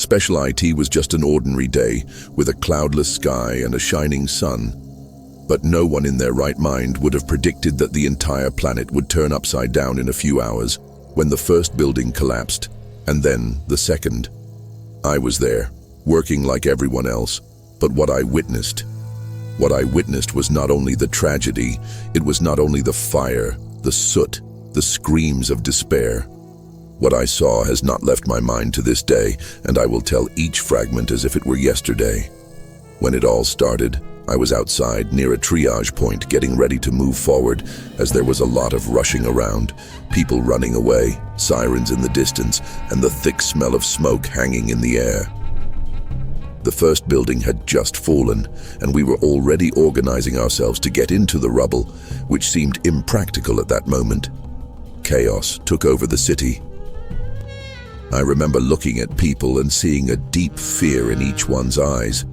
Special IT was just an ordinary day, with a cloudless sky and a shining sun. But no one in their right mind would have predicted that the entire planet would turn upside down in a few hours, when the first building collapsed, and then the second. I was there, working like everyone else, but what I witnessed was not only the tragedy, it was not only the fire, the soot, the screams of despair. What I saw has not left my mind to this day, and I will tell each fragment as if it were yesterday. When it all started, I was outside near a triage point getting ready to move forward, as there was a lot of rushing around, people running away, sirens in the distance, and the thick smell of smoke hanging in the air. The first building had just fallen, and we were already organizing ourselves to get into the rubble, which seemed impractical at that moment. Chaos took over the city. I remember looking at people and seeing a deep fear in each one's eyes.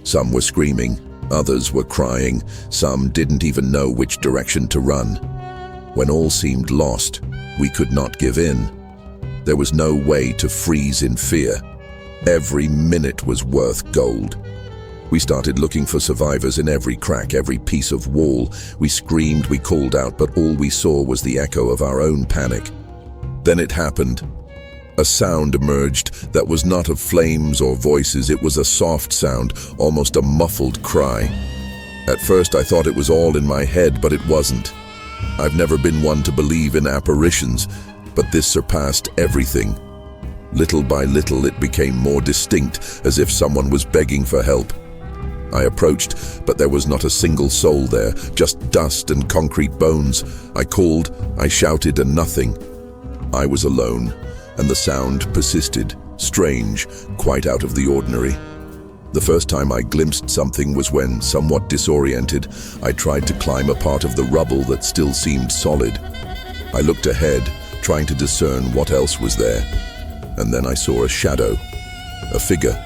Some were screaming, others were crying, some didn't even know which direction to run. When all seemed lost, we could not give in. There was no way to freeze in fear. Every minute was worth gold. We started looking for survivors in every crack, every piece of wall. We screamed, we called out, but all we saw was the echo of our own panic. Then it happened. A sound emerged that was not of flames or voices. It was a soft sound, almost a muffled cry. At first I thought it was all in my head, but it wasn't. I've never been one to believe in apparitions, but this surpassed everything. Little by little it became more distinct, as if someone was begging for help. I approached, but there was not a single soul there, just dust and concrete bones. I called, I shouted, and nothing. I was alone, and the sound persisted, strange, quite out of the ordinary. The first time I glimpsed something was when, somewhat disoriented, I tried to climb a part of the rubble that still seemed solid. I looked ahead, trying to discern what else was there. And then I saw a shadow, a figure.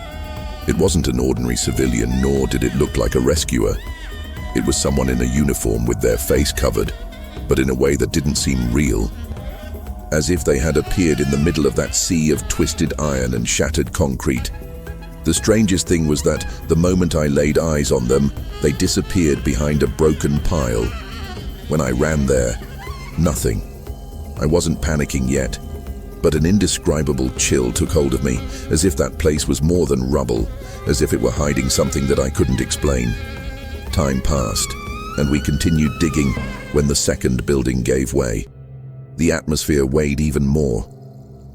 It wasn't an ordinary civilian, nor did it look like a rescuer. It was someone in a uniform with their face covered, but in a way that didn't seem real. As if they had appeared in the middle of that sea of twisted iron and shattered concrete. The strangest thing was that the moment I laid eyes on them, they disappeared behind a broken pile. When I ran there, nothing. I wasn't panicking yet. But an indescribable chill took hold of me, as if that place was more than rubble, as if it were hiding something that I couldn't explain. Time passed, and we continued digging when the second building gave way. The atmosphere weighed even more.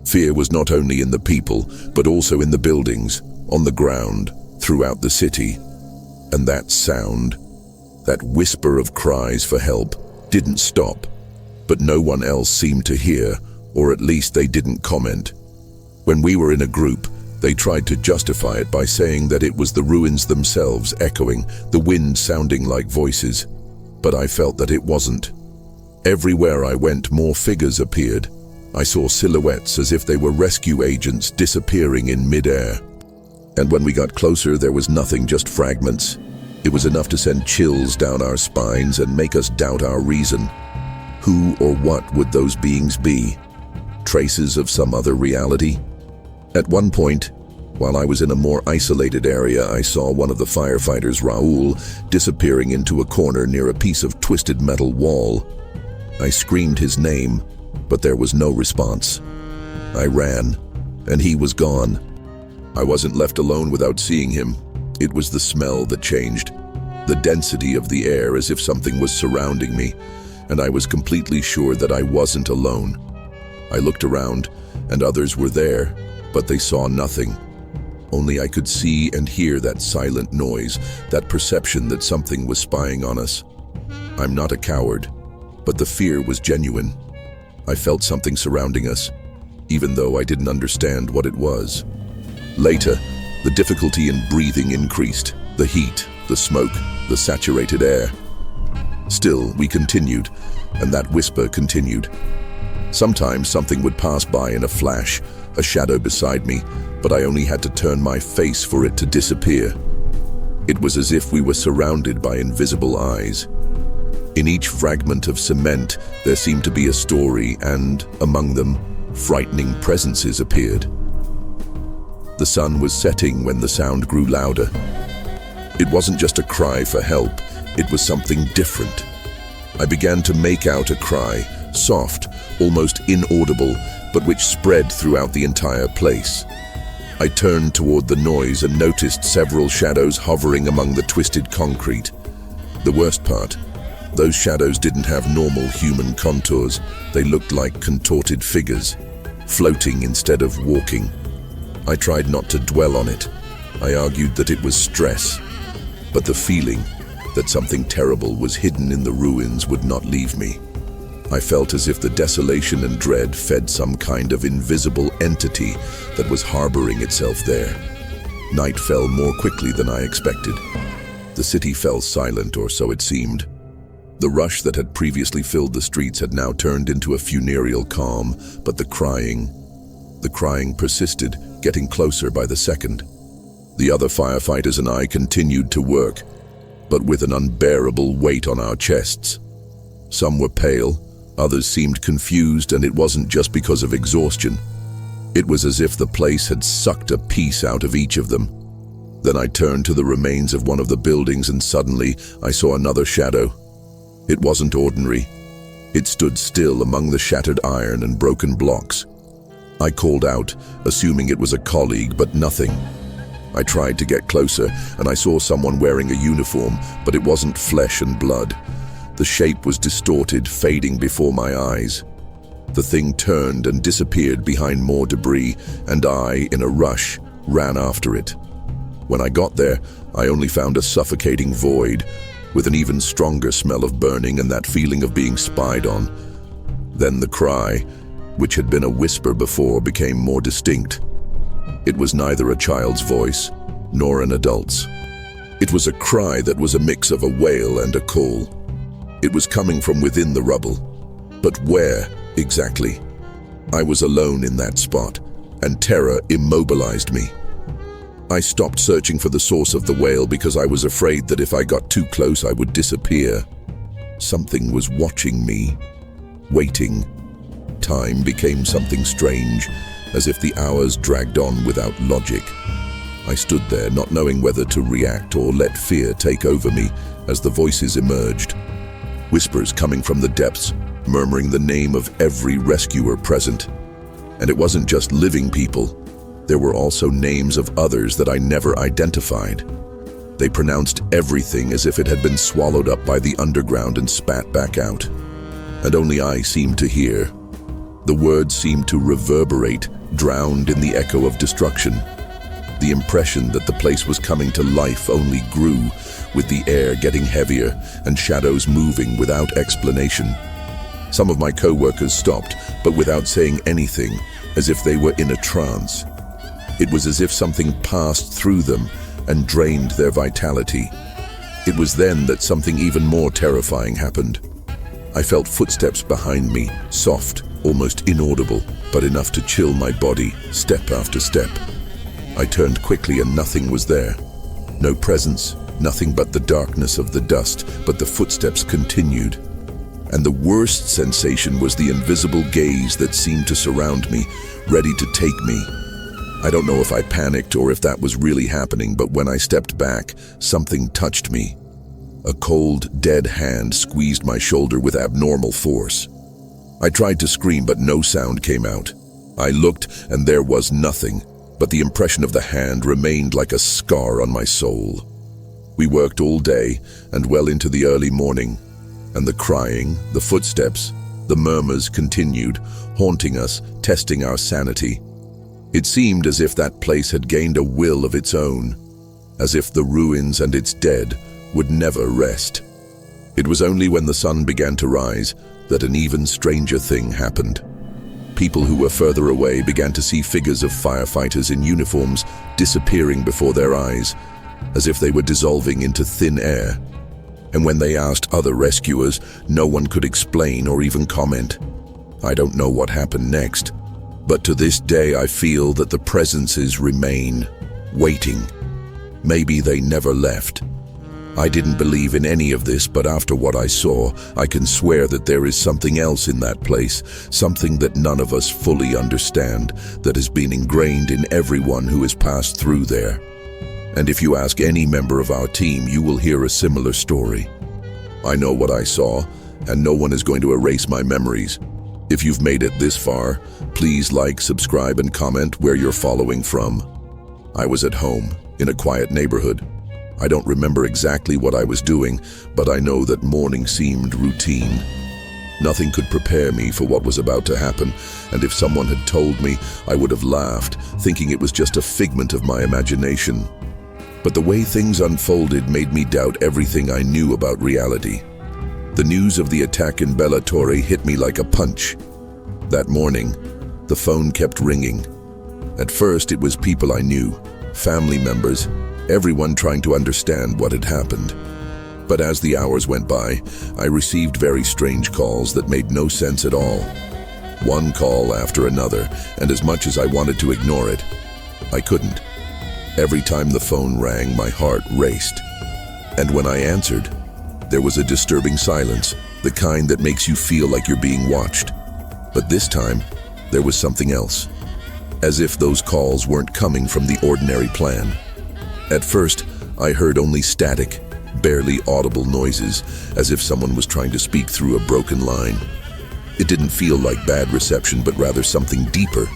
Fear was not only in the people, but also in the buildings, on the ground, throughout the city. And that sound, that whisper of cries for help, didn't stop, but no one else seemed to hear, or at least they didn't comment. When we were in a group, they tried to justify it by saying that it was the ruins themselves echoing, the wind sounding like voices. But I felt that it wasn't. Everywhere I went, more figures appeared. I saw silhouettes as if they were rescue agents disappearing in midair. And when we got closer, there was nothing, just fragments. It was enough to send chills down our spines and make us doubt our reason. Who or what would those beings be? Traces of some other reality? At one point, while I was in a more isolated area, I saw one of the firefighters, Raoul, disappearing into a corner near a piece of twisted metal wall. I screamed his name, but there was no response. I ran, and he was gone. I wasn't left alone without seeing him. It was the smell that changed, the density of the air, as if something was surrounding me, and I was completely sure that I wasn't alone. I looked around, and others were there, but they saw nothing. Only I could see and hear that silent noise, that perception that something was spying on us. I'm not a coward, but the fear was genuine. I felt something surrounding us, even though I didn't understand what it was. Later, the difficulty in breathing increased, the heat, the smoke, the saturated air. Still, we continued, and that whisper continued. Sometimes something would pass by in a flash, a shadow beside me, but I only had to turn my face for it to disappear. It was as if we were surrounded by invisible eyes. In each fragment of cement, there seemed to be a story, and, among them, frightening presences appeared. The sun was setting when the sound grew louder. It wasn't just a cry for help, it was something different. I began to make out a cry, soft, almost inaudible, but which spread throughout the entire place. I turned toward the noise and noticed several shadows hovering among the twisted concrete. The worst part, those shadows didn't have normal human contours. They looked like contorted figures, floating instead of walking. I tried not to dwell on it. I argued that it was stress, but the feeling that something terrible was hidden in the ruins would not leave me. I felt as if the desolation and dread fed some kind of invisible entity that was harboring itself there. Night fell more quickly than I expected. The city fell silent, or so it seemed. The rush that had previously filled the streets had now turned into a funereal calm, but the crying persisted, getting closer by the second. The other firefighters and I continued to work, but with an unbearable weight on our chests. Some were pale, others seemed confused, and it wasn't just because of exhaustion. It was as if the place had sucked a piece out of each of them. Then I turned to the remains of one of the buildings, and suddenly I saw another shadow. It wasn't ordinary. It stood still among the shattered iron and broken blocks. I called out, assuming it was a colleague, but nothing. I tried to get closer, and I saw someone wearing a uniform, but it wasn't flesh and blood. The shape was distorted, fading before my eyes. The thing turned and disappeared behind more debris, and I, in a rush, ran after it. When I got there, I only found a suffocating void, with an even stronger smell of burning and that feeling of being spied on. Then the cry, which had been a whisper before, became more distinct. It was neither a child's voice, nor an adult's. It was a cry that was a mix of a wail and a call. It was coming from within the rubble. But where, exactly? I was alone in that spot, and terror immobilized me. I stopped searching for the source of the wail because I was afraid that if I got too close I would disappear. Something was watching me, waiting. Time became something strange, as if the hours dragged on without logic. I stood there, not knowing whether to react or let fear take over me as the voices emerged. Whispers coming from the depths, murmuring the name of every rescuer present. And it wasn't just living people. There were also names of others that I never identified. They pronounced everything as if it had been swallowed up by the underground and spat back out. And only I seemed to hear. The words seemed to reverberate, drowned in the echo of destruction. The impression that the place was coming to life only grew, with the air getting heavier and shadows moving without explanation. Some of my co-workers stopped, but without saying anything, as if they were in a trance. It was as if something passed through them and drained their vitality. It was then that something even more terrifying happened. I felt footsteps behind me, soft, almost inaudible, but enough to chill my body, step after step. I turned quickly and nothing was there. No presence, nothing but the darkness of the dust, but the footsteps continued. And the worst sensation was the invisible gaze that seemed to surround me, ready to take me. I don't know if I panicked or if that was really happening, but when I stepped back, something touched me. A cold, dead hand squeezed my shoulder with abnormal force. I tried to scream, but no sound came out. I looked, and there was nothing, but the impression of the hand remained like a scar on my soul. We worked all day and well into the early morning, and the crying, the footsteps, the murmurs continued, haunting us, testing our sanity. It seemed as if that place had gained a will of its own, as if the ruins and its dead would never rest. It was only when the sun began to rise that an even stranger thing happened. People who were further away began to see figures of firefighters in uniforms disappearing before their eyes, as if they were dissolving into thin air. And when they asked other rescuers, no one could explain or even comment. I don't know what happened next, but to this day I feel that the presences remain, waiting. Maybe they never left. I didn't believe in any of this, but after what I saw, I can swear that there is something else in that place, something that none of us fully understand, that has been ingrained in everyone who has passed through there. And if you ask any member of our team, you will hear a similar story. I know what I saw, and no one is going to erase my memories. If you've made it this far, please like, subscribe, and comment where you're following from. I was at home, in a quiet neighborhood. I don't remember exactly what I was doing, but I know that morning seemed routine. Nothing could prepare me for what was about to happen, and if someone had told me, I would have laughed, thinking it was just a figment of my imagination. But the way things unfolded made me doubt everything I knew about reality. The news of the attack in Bella Torre hit me like a punch. That morning, the phone kept ringing. At first, it was people I knew, family members, everyone trying to understand what had happened. But as the hours went by, I received very strange calls that made no sense at all. One call after another, and as much as I wanted to ignore it, I couldn't. Every time the phone rang, my heart raced. And when I answered, there was a disturbing silence, the kind that makes you feel like you're being watched. But this time, there was something else, as if those calls weren't coming from the ordinary plan. At first, I heard only static, barely audible noises, as if someone was trying to speak through a broken line. It didn't feel like bad reception, but rather something deeper.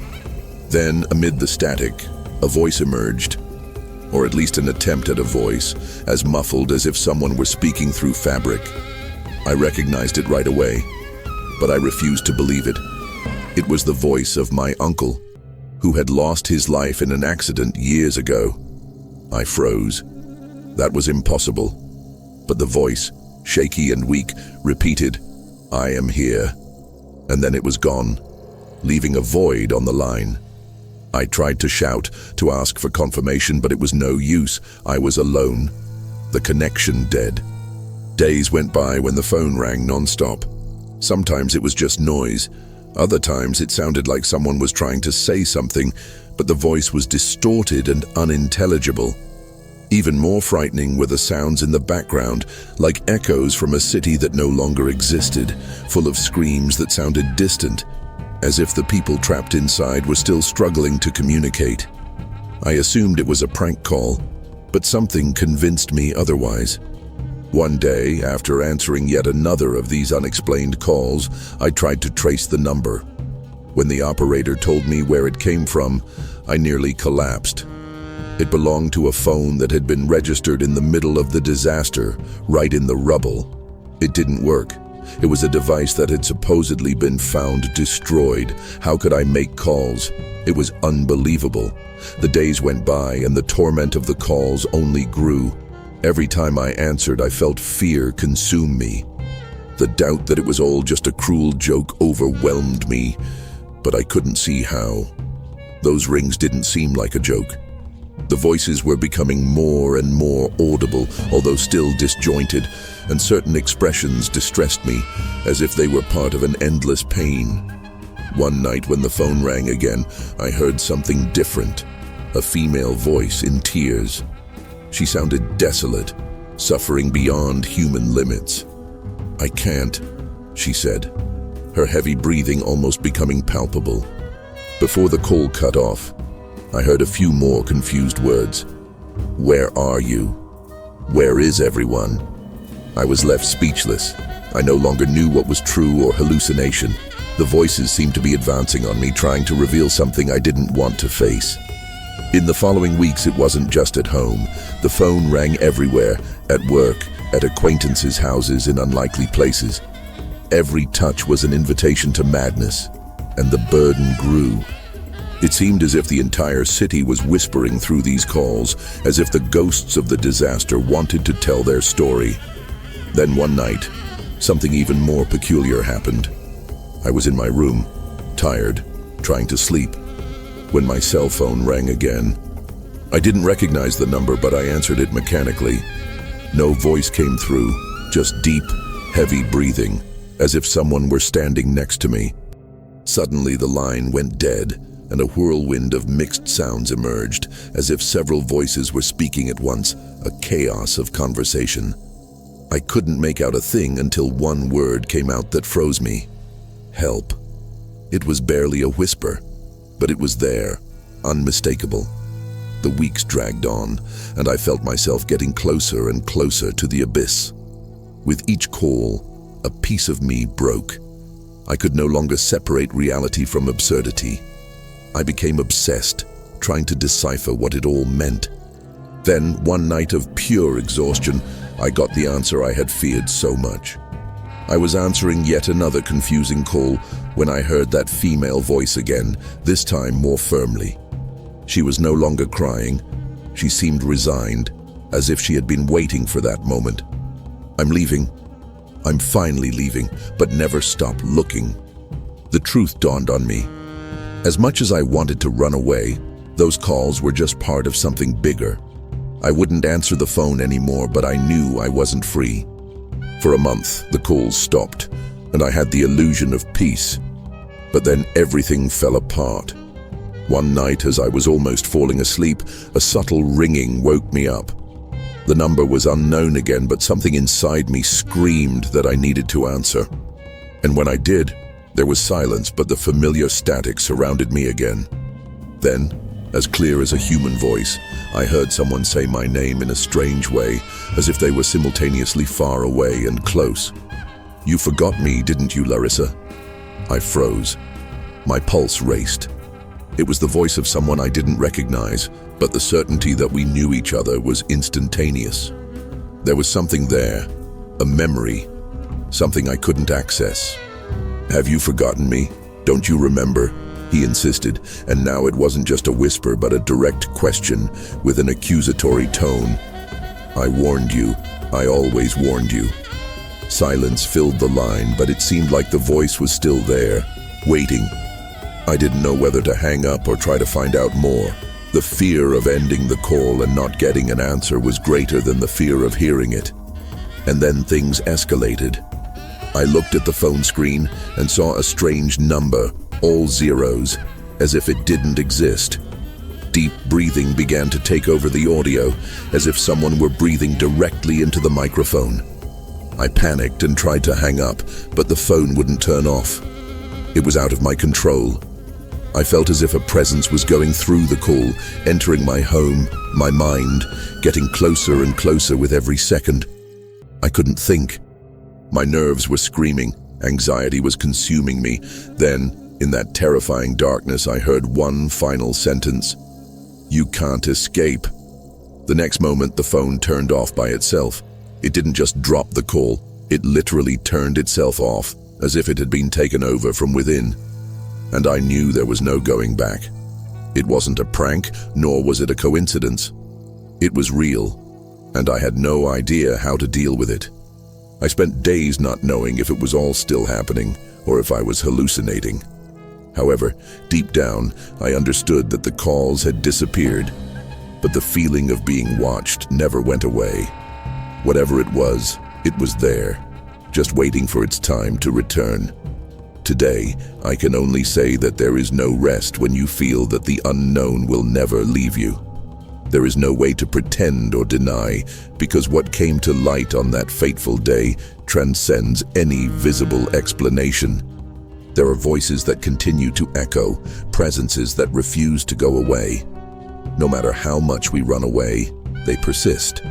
Then, amid the static, a voice emerged, or at least an attempt at a voice, as muffled as if someone were speaking through fabric. I recognized it right away, but I refused to believe it. It was the voice of my uncle, who had lost his life in an accident years ago. I froze. That was impossible. But the voice, shaky and weak, repeated, "I am here." And then it was gone, leaving a void on the line. I tried to shout, to ask for confirmation, but it was no use. I was alone. The connection dead. Days went by when the phone rang non-stop. Sometimes it was just noise. Other times it sounded like someone was trying to say something, but the voice was distorted and unintelligible. Even more frightening were the sounds in the background, like echoes from a city that no longer existed, full of screams that sounded distant, as if the people trapped inside were still struggling to communicate. I assumed it was a prank call, but something convinced me otherwise. One day, after answering yet another of these unexplained calls, I tried to trace the number. When the operator told me where it came from, I nearly collapsed. It belonged to a phone that had been registered in the middle of the disaster, right in the rubble. It didn't work. It was a device that had supposedly been found destroyed. How could I make calls? It was unbelievable. The days went by and the torment of the calls only grew. Every time I answered, I felt fear consume me. The doubt that it was all just a cruel joke overwhelmed me, but I couldn't see how. Those rings didn't seem like a joke. The voices were becoming more and more audible, although still disjointed, and certain expressions distressed me, as if they were part of an endless pain. One night when the phone rang again, I heard something different, a female voice in tears. She sounded desolate, suffering beyond human limits. "I can't," she said, her heavy breathing almost becoming palpable. Before the call cut off, I heard a few more confused words. "Where are you? Where is everyone?" I was left speechless. I no longer knew what was true or hallucination. The voices seemed to be advancing on me, trying to reveal something I didn't want to face. In the following weeks, it wasn't just at home. The phone rang everywhere, at work, at acquaintances' houses, in unlikely places. Every touch was an invitation to madness, and the burden grew. It seemed as if the entire city was whispering through these calls, as if the ghosts of the disaster wanted to tell their story. Then one night, something even more peculiar happened. I was in my room, tired, trying to sleep, when my cell phone rang again. I didn't recognize the number, but I answered it mechanically. No voice came through, just deep, heavy breathing, as if someone were standing next to me. Suddenly the line went dead, and a whirlwind of mixed sounds emerged, as if several voices were speaking at once, a chaos of conversation. I couldn't make out a thing until one word came out that froze me. Help. It was barely a whisper, but it was there, unmistakable. The weeks dragged on, and I felt myself getting closer and closer to the abyss. With each call, a piece of me broke. I could no longer separate reality from absurdity. I became obsessed, trying to decipher what it all meant. Then, one night of pure exhaustion, I got the answer I had feared so much. I was answering yet another confusing call when I heard that female voice again, this time more firmly. She was no longer crying. She seemed resigned, as if she had been waiting for that moment. I'm leaving. I'm finally leaving, but never stop looking. The truth dawned on me. As much as I wanted to run away, those calls were just part of something bigger. I wouldn't answer the phone anymore, but I knew I wasn't free. For a month, the calls stopped, and I had the illusion of peace. But then everything fell apart. One night, as I was almost falling asleep, a subtle ringing woke me up. The number was unknown again, but something inside me screamed that I needed to answer. And when I did, there was silence, but the familiar static surrounded me again. Then, as clear as a human voice, I heard someone say my name in a strange way, as if they were simultaneously far away and close. "You forgot me, didn't you, Larissa?" I froze. My pulse raced. It was the voice of someone I didn't recognize, but the certainty that we knew each other was instantaneous. There was something there, a memory, something I couldn't access. "Have you forgotten me? Don't you remember?" he insisted, and now it wasn't just a whisper, but a direct question with an accusatory tone. "I warned you. I always warned you." Silence filled the line, but it seemed like the voice was still there, waiting. I didn't know whether to hang up or try to find out more. The fear of ending the call and not getting an answer was greater than the fear of hearing it. And then things escalated. I looked at the phone screen and saw a strange number, all zeros, as if it didn't exist. Deep breathing began to take over the audio, as if someone were breathing directly into the microphone. I panicked and tried to hang up, but the phone wouldn't turn off. It was out of my control. I felt as if a presence was going through the call, entering my home, my mind, getting closer and closer with every second. I couldn't think. My nerves were screaming. Anxiety was consuming me. Then, in that terrifying darkness, I heard one final sentence. "You can't escape." The next moment, the phone turned off by itself. It didn't just drop the call. It literally turned itself off, as if it had been taken over from within. And I knew there was no going back. It wasn't a prank, nor was it a coincidence. It was real, and I had no idea how to deal with it. I spent days not knowing if it was all still happening, or if I was hallucinating. However, deep down, I understood that the calls had disappeared, but the feeling of being watched never went away. Whatever it was there, just waiting for its time to return. Today, I can only say that there is no rest when you feel that the unknown will never leave you. There is no way to pretend or deny, because what came to light on that fateful day transcends any visible explanation. There are voices that continue to echo, presences that refuse to go away. No matter how much we run away, they persist.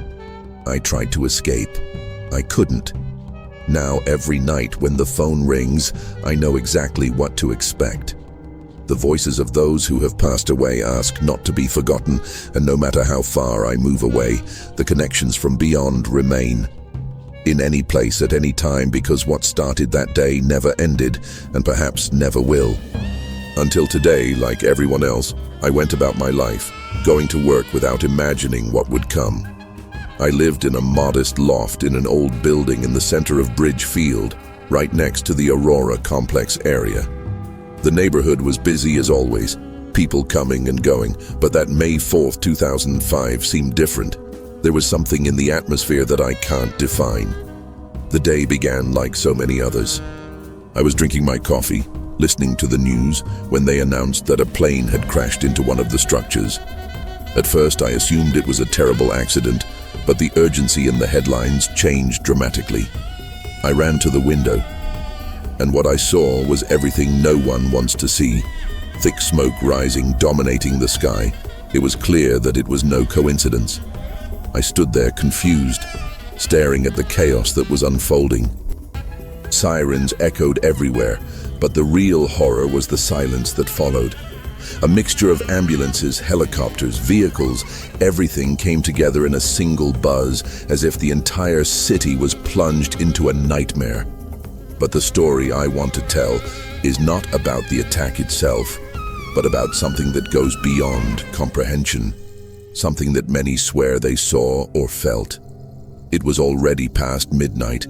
I tried to escape. I couldn't. Now, every night when the phone rings, I know exactly what to expect. The voices of those who have passed away ask not to be forgotten, and no matter how far I move away, the connections from beyond remain. In any place at any time, because what started that day never ended, and perhaps never will. Until today, like everyone else, I went about my life, going to work without imagining what would come. I lived in a modest loft in an old building in the center of Bridge Field, right next to the Aurora complex area. The neighborhood was busy as always, people coming and going, but that May 4th, 2005 seemed different. There was something in the atmosphere that I can't define. The day began like so many others. I was drinking my coffee, listening to the news when they announced that a plane had crashed into one of the structures. At first, I assumed it was a terrible accident, but the urgency in the headlines changed dramatically. I ran to the window, and what I saw was everything no one wants to see. Thick smoke rising, dominating the sky. It was clear that it was no coincidence. I stood there confused, staring at the chaos that was unfolding. Sirens echoed everywhere, but the real horror was the silence that followed. A mixture of ambulances, helicopters, vehicles, everything came together in a single buzz, as if the entire city was plunged into a nightmare. But the story I want to tell is not about the attack itself, but about something that goes beyond comprehension, something that many swear they saw or felt. It was already past midnight,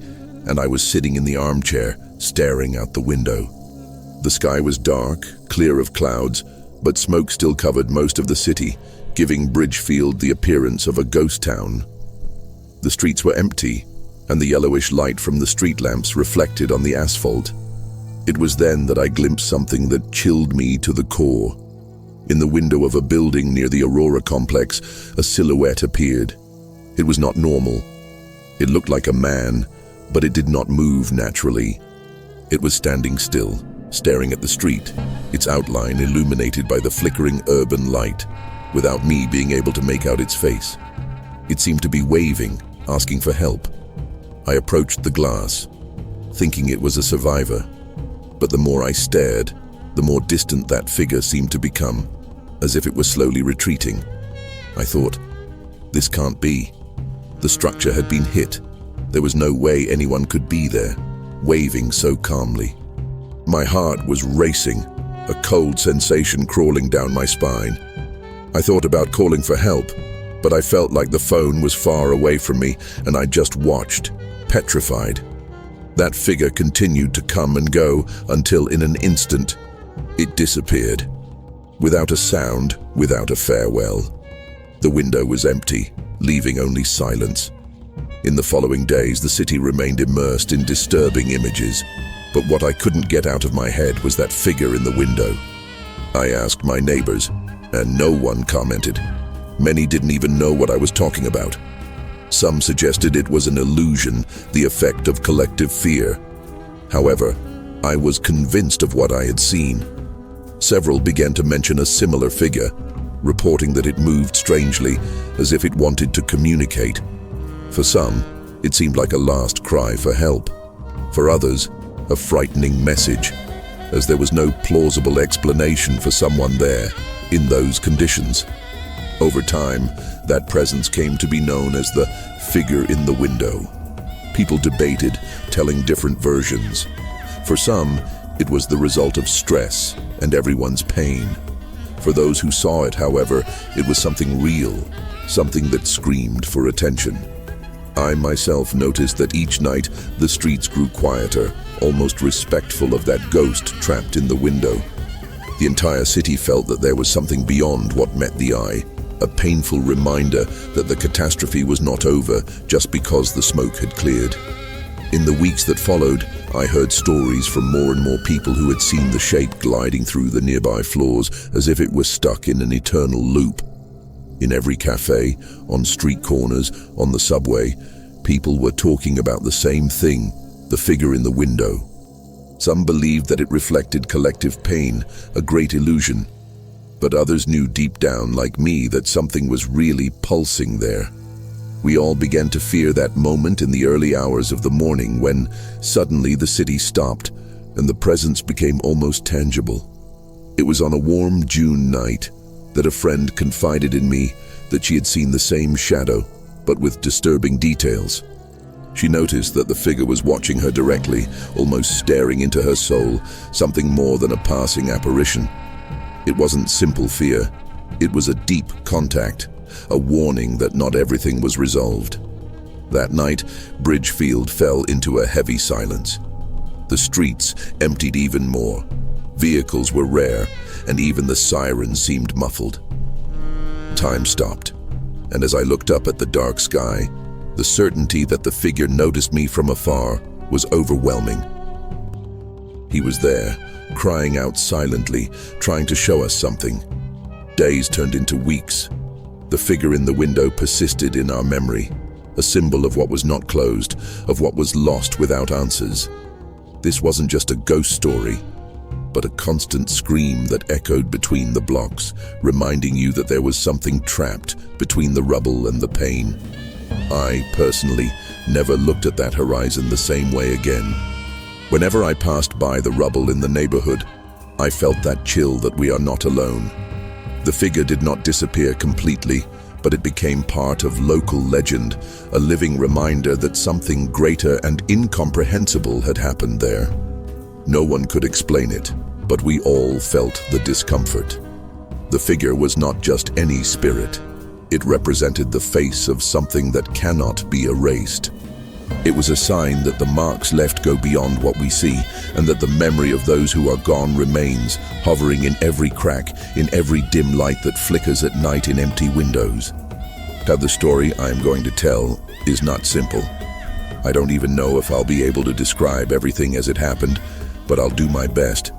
and I was sitting in the armchair, staring out the window. The sky was dark, clear of clouds, but smoke still covered most of the city, giving Bridgefield the appearance of a ghost town. The streets were empty, and the yellowish light from the street lamps reflected on the asphalt. It was then that I glimpsed something that chilled me to the core. In the window of a building near the Aurora complex, a silhouette appeared. It was not normal. It looked like a man, but it did not move naturally. It was standing still, staring at the street, its outline illuminated by the flickering urban light, without me being able to make out its face. It seemed to be waving, asking for help. I approached the glass, thinking it was a survivor. But the more I stared, the more distant that figure seemed to become, as if it were slowly retreating. I thought, this can't be. The structure had been hit. There was no way anyone could be there, waving so calmly. My heart was racing, a cold sensation crawling down my spine. I thought about calling for help, but I felt like the phone was far away from me, and I just watched, petrified. That figure continued to come and go until in an instant, it disappeared. Without a sound, without a farewell. The window was empty, leaving only silence. In the following days, the city remained immersed in disturbing images, but what I couldn't get out of my head was that figure in the window. I asked my neighbors, and no one commented. Many didn't even know what I was talking about. Some suggested it was an illusion, the effect of collective fear. However, I was convinced of what I had seen. Several began to mention a similar figure, reporting that it moved strangely, as if it wanted to communicate. For some, it seemed like a last cry for help. For others, a frightening message, as there was no plausible explanation for someone there, in those conditions. Over time, that presence came to be known as the figure in the window. People debated, telling different versions. For some, it was the result of stress and everyone's pain. For those who saw it, however, it was something real, something that screamed for attention. I myself noticed that each night the streets grew quieter, almost respectful of that ghost trapped in the window. The entire city felt that there was something beyond what met the eye, a painful reminder that the catastrophe was not over just because the smoke had cleared. In the weeks that followed, I heard stories from more and more people who had seen the shape gliding through the nearby floors as if it were stuck in an eternal loop. In every cafe, on street corners, on the subway, people were talking about the same thing, the figure in the window. Some believed that it reflected collective pain, a great illusion. But others knew deep down, like me, that something was really pulsing there. We all began to fear that moment in the early hours of the morning when suddenly the city stopped and the presence became almost tangible. It was on a warm June night that a friend confided in me that she had seen the same shadow, but with disturbing details. She noticed that the figure was watching her directly, almost staring into her soul, something more than a passing apparition. It wasn't simple fear. It was a deep contact, a warning that not everything was resolved. That night, Bridgefield fell into a heavy silence. The streets emptied even more. Vehicles were rare, and even the sirens seemed muffled. Time stopped, and as I looked up at the dark sky, the certainty that the figure noticed me from afar was overwhelming. He was there, crying out silently, trying to show us something. Days turned into weeks. The figure in the window persisted in our memory, a symbol of what was not closed, of what was lost without answers. This wasn't just a ghost story, but a constant scream that echoed between the blocks, reminding you that there was something trapped between the rubble and the pain. I, personally, never looked at that horizon the same way again. Whenever I passed by the rubble in the neighborhood, I felt that chill that we are not alone. The figure did not disappear completely, but it became part of local legend, a living reminder that something greater and incomprehensible had happened there. No one could explain it, but we all felt the discomfort. The figure was not just any spirit. It represented the face of something that cannot be erased. It was a sign that the marks left go beyond what we see, and that the memory of those who are gone remains, hovering in every crack, in every dim light that flickers at night in empty windows. Now, the story I am going to tell is not simple. I don't even know if I'll be able to describe everything as it happened, but I'll do my best.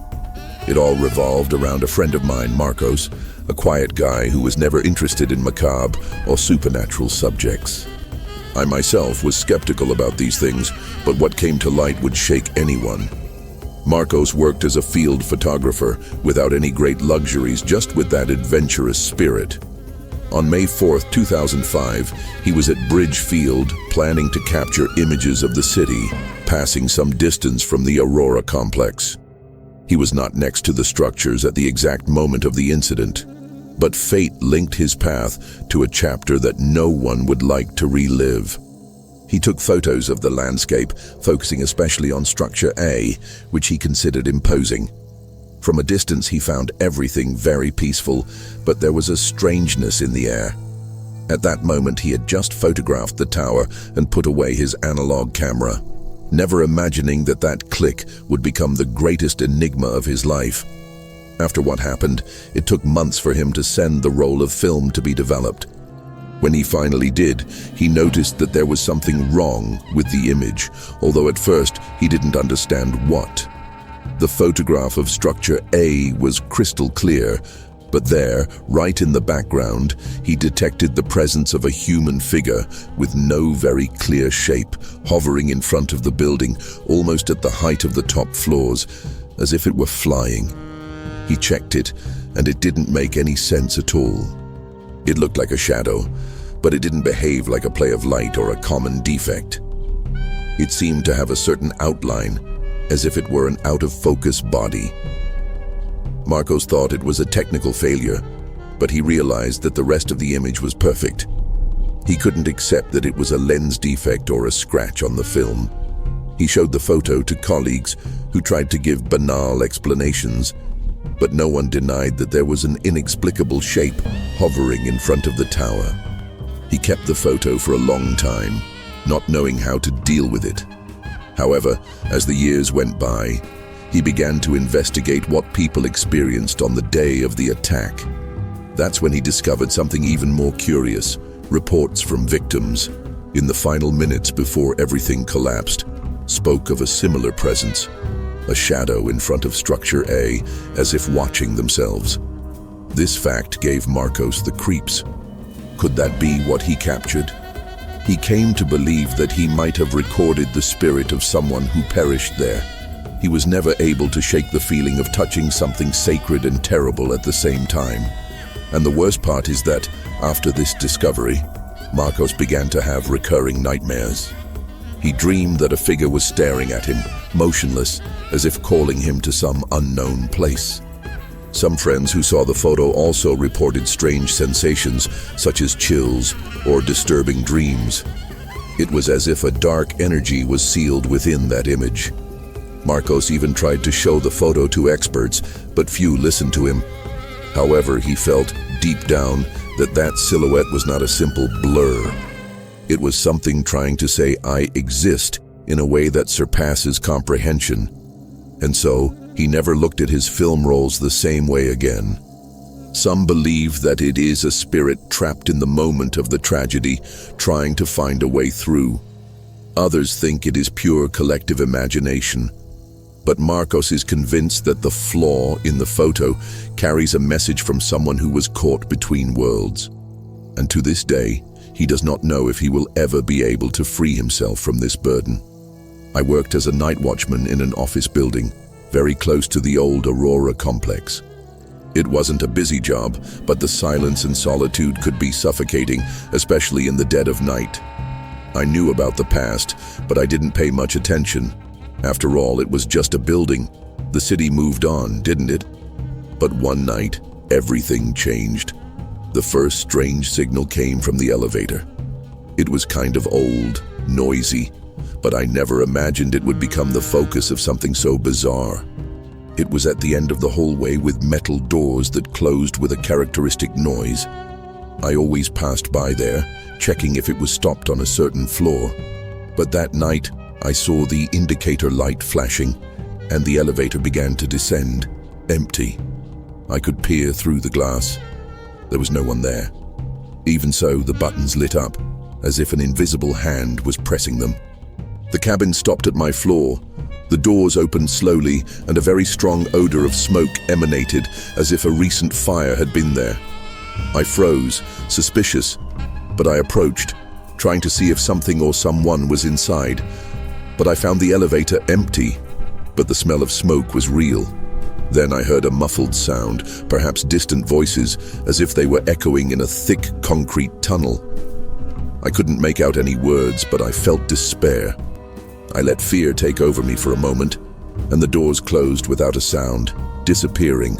It all revolved around a friend of mine, Marcos, a quiet guy who was never interested in macabre or supernatural subjects. I myself was skeptical about these things, but what came to light would shake anyone. Marcos worked as a field photographer without any great luxuries, just with that adventurous spirit. On May 4th, 2005, he was at Bridge Field planning to capture images of the city, passing some distance from the Aurora complex. He was not next to the structures at the exact moment of the incident, but fate linked his path to a chapter that no one would like to relive. He took photos of the landscape, focusing especially on Structure A, which he considered imposing. From a distance, he found everything very peaceful, but there was a strangeness in the air. At that moment, he had just photographed the tower and put away his analog camera, never imagining that that click would become the greatest enigma of his life. After what happened, it took months for him to send the roll of film to be developed. When he finally did, he noticed that there was something wrong with the image, although at first he didn't understand what. The photograph of Structure A was crystal clear, but there, right in the background, he detected the presence of a human figure with no very clear shape, hovering in front of the building, almost at the height of the top floors, as if it were flying. He checked it, and it didn't make any sense at all. It looked like a shadow, but it didn't behave like a play of light or a common defect. It seemed to have a certain outline, as if it were an out-of-focus body. Marcos thought it was a technical failure, but he realized that the rest of the image was perfect. He couldn't accept that it was a lens defect or a scratch on the film. He showed the photo to colleagues who tried to give banal explanations, but no one denied that there was an inexplicable shape hovering in front of the tower. He kept the photo for a long time, not knowing how to deal with it. However, as the years went by, he began to investigate what people experienced on the day of the attack. That's when he discovered something even more curious: reports from victims, in the final minutes before everything collapsed, spoke of a similar presence, a shadow in front of Structure A, as if watching themselves. This fact gave Marcos the creeps. Could that be what he captured? He came to believe that he might have recorded the spirit of someone who perished there. He was never able to shake the feeling of touching something sacred and terrible at the same time. And the worst part is that, after this discovery, Marcos began to have recurring nightmares. He dreamed that a figure was staring at him, motionless, as if calling him to some unknown place. Some friends who saw the photo also reported strange sensations, such as chills or disturbing dreams. It was as if a dark energy was sealed within that image. Marcos even tried to show the photo to experts, but few listened to him. However, he felt, deep down, that that silhouette was not a simple blur. It was something trying to say, "I exist," in a way that surpasses comprehension. And so, he never looked at his film rolls the same way again. Some believe that it is a spirit trapped in the moment of the tragedy, trying to find a way through. Others think it is pure collective imagination. But Marcos is convinced that the flaw in the photo carries a message from someone who was caught between worlds. And to this day, he does not know if he will ever be able to free himself from this burden. I worked as a night watchman in an office building, very close to the old Aurora complex. It wasn't a busy job, but the silence and solitude could be suffocating, especially in the dead of night. I knew about the past, but I didn't pay much attention. After all, it was just a building. The city moved on, didn't it? But one night, everything changed. The first strange signal came from the elevator. It was kind of old, noisy, but I never imagined it would become the focus of something so bizarre. It was at the end of the hallway with metal doors that closed with a characteristic noise. I always passed by there, checking if it was stopped on a certain floor. But that night, I saw the indicator light flashing, and the elevator began to descend, empty. I could peer through the glass. There was no one there. Even so, the buttons lit up, as if an invisible hand was pressing them. The cabin stopped at my floor. The doors opened slowly, and a very strong odor of smoke emanated, as if a recent fire had been there. I froze, suspicious, but I approached, trying to see if something or someone was inside. But I found the elevator empty, but the smell of smoke was real. Then I heard a muffled sound, perhaps distant voices, as if they were echoing in a thick concrete tunnel. I couldn't make out any words, but I felt despair. I let fear take over me for a moment, and the doors closed without a sound, disappearing.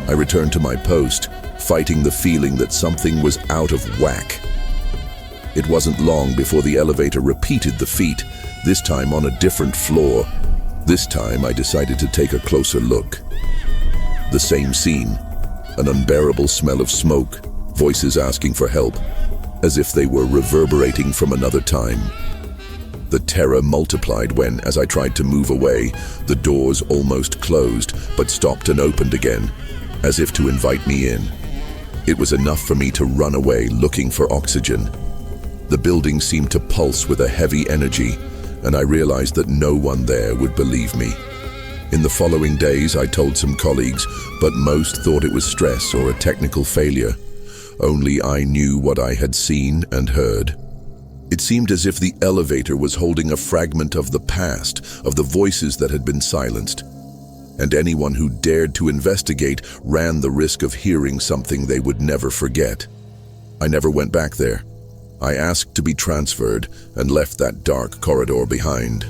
I returned to my post, fighting the feeling that something was out of whack. It wasn't long before the elevator repeated the feat, this time on a different floor. This time I decided to take a closer look. The same scene, an unbearable smell of smoke, voices asking for help, as if they were reverberating from another time. The terror multiplied when, as I tried to move away, the doors almost closed, but stopped and opened again, as if to invite me in. It was enough for me to run away looking for oxygen. The building seemed to pulse with a heavy energy, and I realized that no one there would believe me. In the following days, I told some colleagues, but most thought it was stress or a technical failure. Only I knew what I had seen and heard. It seemed as if the elevator was holding a fragment of the past, of the voices that had been silenced. And anyone who dared to investigate ran the risk of hearing something they would never forget. I never went back there. I asked to be transferred and left that dark corridor behind.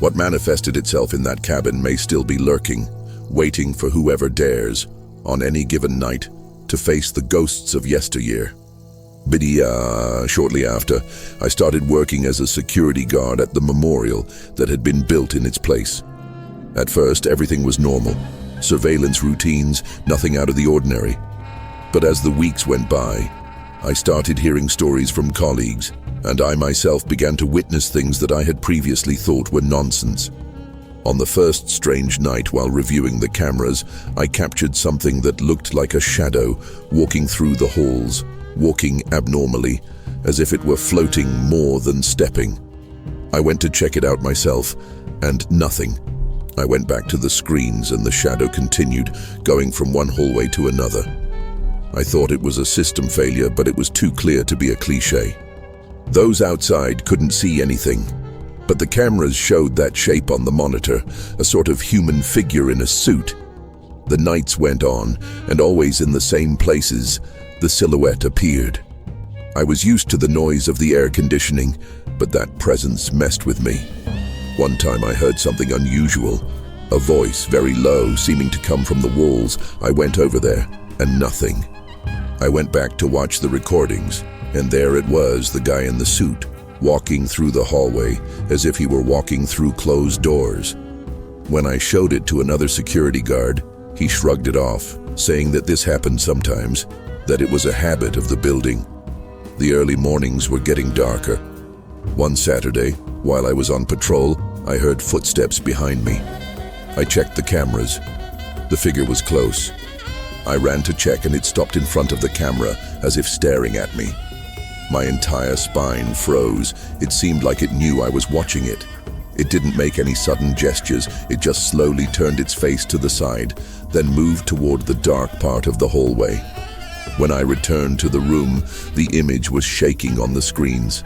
What manifested itself in that cabin may still be lurking, waiting for whoever dares, on any given night, to face the ghosts of yesteryear. Shortly after, I started working as a security guard at the memorial that had been built in its place. At first, everything was normal. Surveillance routines, nothing out of the ordinary. But as the weeks went by, I started hearing stories from colleagues, and I myself began to witness things that I had previously thought were nonsense. On the first strange night while reviewing the cameras, I captured something that looked like a shadow walking through the halls, walking abnormally, as if it were floating more than stepping. I went to check it out myself, and nothing. I went back to the screens and the shadow continued, going from one hallway to another. I thought it was a system failure, but it was too clear to be a cliché. Those outside couldn't see anything, but the cameras showed that shape on the monitor, a sort of human figure in a suit. The nights went on, and always in the same places, the silhouette appeared. I was used to the noise of the air conditioning, but that presence messed with me. One time I heard something unusual, a voice very low, seeming to come from the walls. I went over there, and nothing. I went back to watch the recordings, and there it was, the guy in the suit, walking through the hallway as if he were walking through closed doors. When I showed it to another security guard, he shrugged it off, saying that this happened sometimes, that it was a habit of the building. The early mornings were getting darker. One Saturday, while I was on patrol, I heard footsteps behind me. I checked the cameras. The figure was close. I ran to check, and it stopped in front of the camera, as if staring at me. My entire spine froze. It seemed like it knew I was watching it. It didn't make any sudden gestures, it just slowly turned its face to the side, then moved toward the dark part of the hallway. When I returned to the room, the image was shaking on the screens.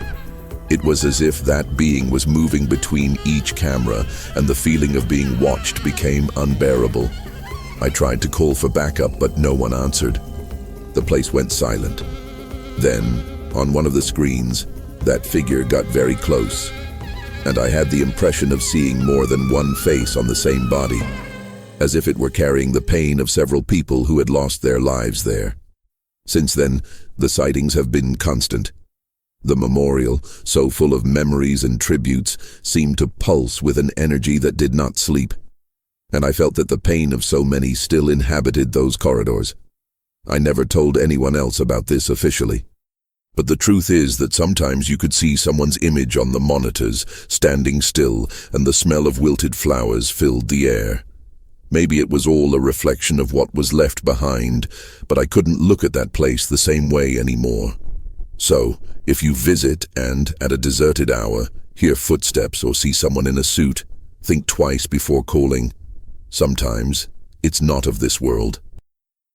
It was as if that being was moving between each camera, and the feeling of being watched became unbearable. I tried to call for backup, but no one answered. The place went silent. Then, on one of the screens, that figure got very close, and I had the impression of seeing more than one face on the same body, as if it were carrying the pain of several people who had lost their lives there. Since then, the sightings have been constant. The memorial, so full of memories and tributes, seemed to pulse with an energy that did not sleep, and I felt that the pain of so many still inhabited those corridors. I never told anyone else about this officially. But the truth is that sometimes you could see someone's image on the monitors, standing still, and the smell of wilted flowers filled the air. Maybe it was all a reflection of what was left behind, but I couldn't look at that place the same way anymore. So, if you visit and, at a deserted hour, hear footsteps or see someone in a suit, think twice before calling. Sometimes, it's not of this world.